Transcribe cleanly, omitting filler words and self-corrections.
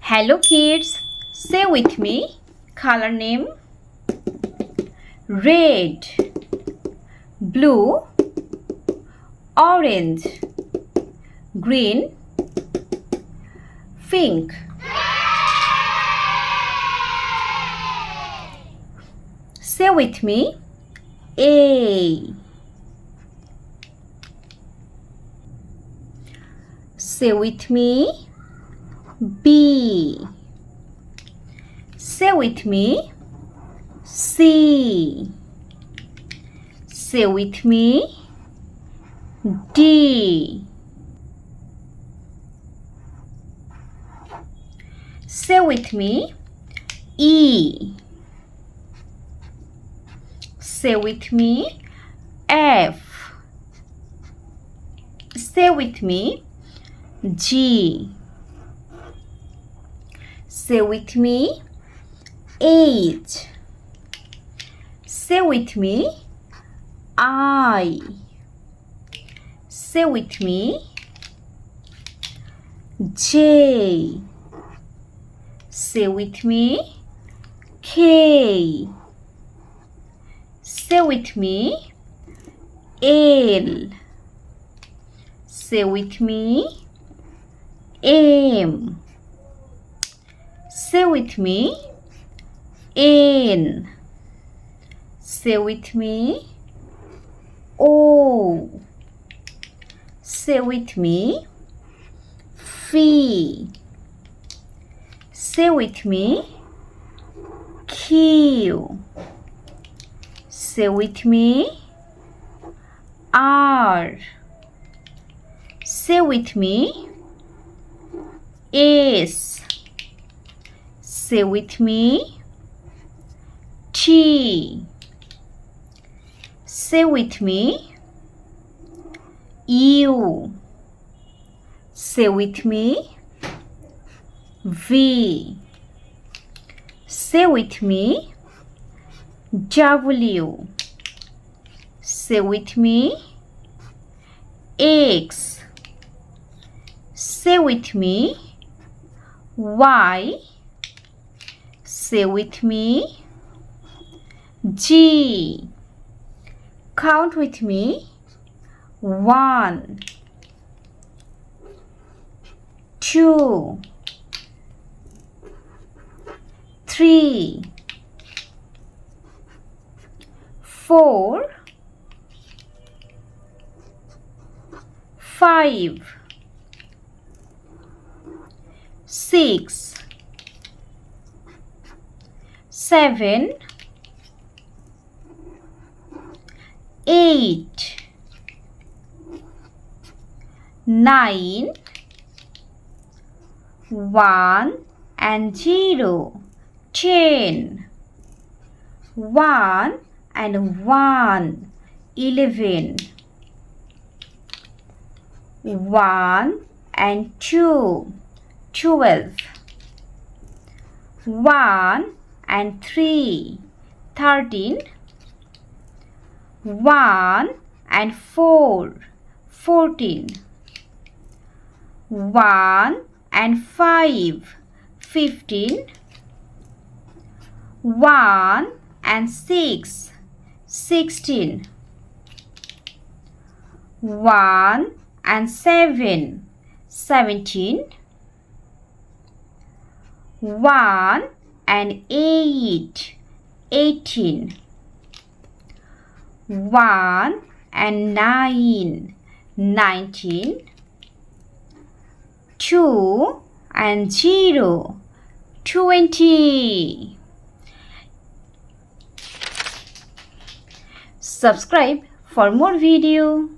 Hello kids, say with me, color name red, blue, orange, green, pink. Say with me, A. Say with me, B. Say with me, C. Say with me, D. Say with me, E. Say with me, F. Say with me, G. Say with me, H. Say with me, I. Say with me, J. Say with me, K. Say with me, L. Say with me, M. Say with me, N. Say with me, O. Say with me, F. Say with me, Q. Say with me, R. Say with me, S. Say with me, T. Say with me, U. Say with me, V. Say with me, W. Say with me, X. Say with me, Y. Say with me, G. Count with me, 1, 2, 3, 4, 5, 6, 7, 8, 9, 1 and 0, 10, 1 and 1, 11, 1 and 2, 12, 1 and 3, 13, 1 and 4, 14, 1 and 5, 15, 1 and 6, 16, 1 and 7, 17, 1 and 8, 18, 1 and 9, 19, 2 and 0, 20. Subscribe for more video.